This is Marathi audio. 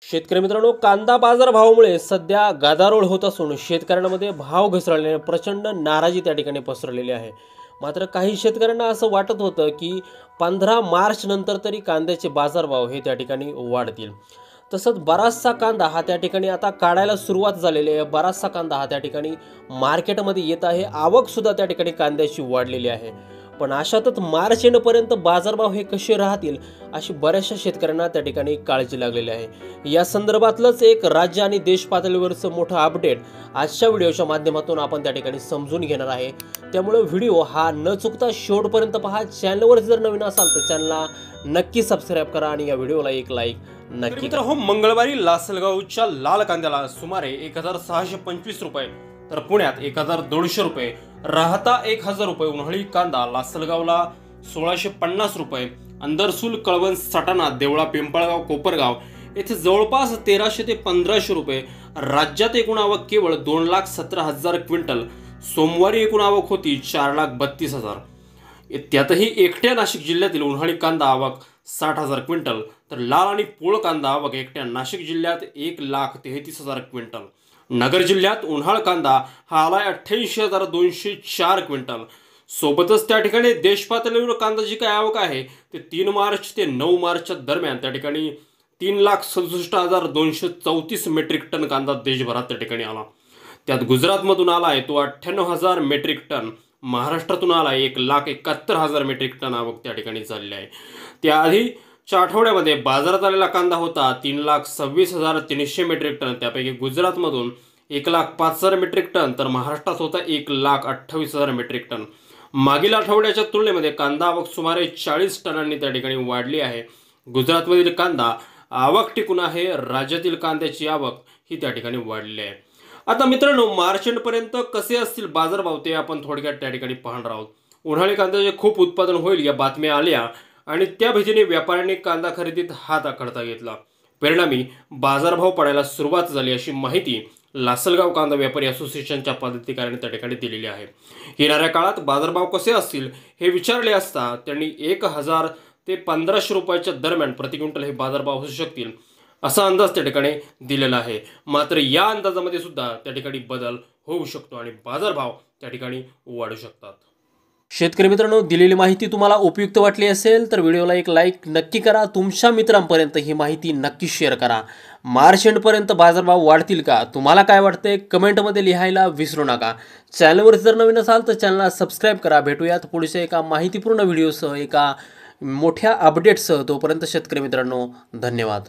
शेतकरी मित्रांनो, कांदा बाजार भावामुळे सध्या गदारोळ होत असून शेतकऱ्यांमध्ये भाव घसरल्याने प्रचंड नाराजी त्या ठिकाणी पसरलेली आहे। मात्र काही शेतकऱ्यांना असं वाटत होतं की 15 मार्च नंतर तरी कांद्याचे बाजारभाव हे त्या ठिकाणी वाढतील। तसंच बराचसा कांदा हा त्या ठिकाणी आता काढायला सुरुवात झालेली आहे। बराचसा कांदा हा त्या ठिकाणी मार्केटमध्ये येत आहे। आवक सुद्धा त्या ठिकाणी कांद्याची वाढलेली आहे। पण अशातच मार्च एंडपर्यंत बाजारभाव हे कसे राहतील अशी बऱ्याचशा शेतकऱ्यांना त्या ठिकाणी काळजी लागलेली आहे। या संदर्भातलंच एक राज्य आणि देश पातळीवरचं मोठं अपडेट आजच्या व्हिडिओच्या माध्यमातून आपण त्या ठिकाणी समजून घेणार आहे। त्यामुळे व्हिडिओ हा न चुकता शेवटपर्यंत पहा। चॅनलवर जर नवीन असाल तर चॅनलला नक्की सबस्क्राइब करा आणि या व्हिडिओला एक लाईक नक्की करा। मंगळवारी लासलगावच्या लाल कांद्याला सुमारे 1625 रुपये तर पुण्यात 1200 रुपये, राहता 1000 रुपये उन्हाळी कांदा लासलगावला 1650 रुपये, अंदरसूल, कळवण, सटाणा, देवळा, पिंपळगाव, कोपरगाव येथे जवळपास 1300 ते 1500 रुपये। राज्यात एकूण आवक केवळ 2,17,000 क्विंटल। सोमवारी एकूण आवक होती 4,32,000। त्यातही एकट्या नाशिक जिल्ह्यातील उन्हाळी कांदा आवक 60,000 क्विंटल तर लाल आणि पोळ कांदा आवक एकट्या नाशिक जिल्ह्यात 1,33,000 क्विंटल। नगर जिल्ह्यात उन्हाळ कांदा हा आलाय 88,204 क्विंटल। सोबतच त्या ठिकाणी देश पातळीवर कांद्याची काय आवक आहे ते 3 मार्च ते 9 मार्चच्या दरम्यान त्या ठिकाणी 3,67,234 मेट्रिक टन कांदा देशभरात त्या ठिकाणी आला। त्यात गुजरातमधून आला आहे तो 98,000 मेट्रिक टन, महाराष्ट्रातून आला 1,71,000 मेट्रिक टन आवक त्या ठिकाणी झालेली आहे। त्याआधीच्या आठवड्यामध्ये बाजारात आलेला कांदा होता 3,26,300 मेट्रिक टन। त्यापैकी गुजरातमधून 1,05,000 मेट्रिक टन तर महाराष्ट्रात होता 1,28,000 मेट्रिक टन। मागील आठवड्याच्या तुलनेमध्ये कांदा आवक सुमारे 40 टनांनी त्या ठिकाणी वाढली आहे। गुजरातमधील कांदा आवक टिकून आहे। राज्यातील कांद्याची आवक ही त्या ठिकाणी वाढली आहे। आता मित्रांनो, मार्च एंडपर्यंत कसे असतील बाजारभाव ते आपण थोडक्यात त्या ठिकाणी पाहणार आहोत। उन्हाळी कांद्याचे खूप उत्पादन होईल या बातम्या आल्या आणि त्या भीतीने व्यापाऱ्यांनी कांदा खरेदीत हात आखडता घेतला। परिणामी बाजारभाव पडायला सुरुवात झाली अशी माहिती लासलगाव कांदा व्यापारी असोसिएशनच्या पदाधिकाऱ्यांनी त्या ठिकाणी दिलेली आहे। येणाऱ्या काळात बाजारभाव कसे असतील हे विचारले असता त्यांनी 1,000 ते 1,500 रुपयाच्या दरम्यान प्रति क्विंटल हे बाजारभाव असू शकतील असा अंदाज त्या ठिकाणी दिलेला आहे। मात्र या अंदाजामध्ये सुद्धा त्या ठिकाणी बदल होऊ शकतो आणि बाजारभाव त्या ठिकाणी वाढू शकतात। शेतकरी मित्रांनो, दिलेली माहिती तुम्हाला उपयुक्त वाटली असेल तर व्हिडिओला एक लाईक नक्की करा। तुमच्या मित्रांपर्यंत ही माहिती नक्की शेअर करा। मार्च एंडपर्यंत बाजारभाव वाढतील का, तुम्हाला काय वाटते कमेंटमध्ये लिहायला विसरू नका। चॅनलवर जर नवीन असाल तर चॅनलला सबस्क्राइब करा। भेटूयात पुढच्या एका माहितीपूर्ण व्हिडिओसह, एका मोठ्या अपडेटसह। तोपर्यंत शेतकरी मित्रांनो, धन्यवाद।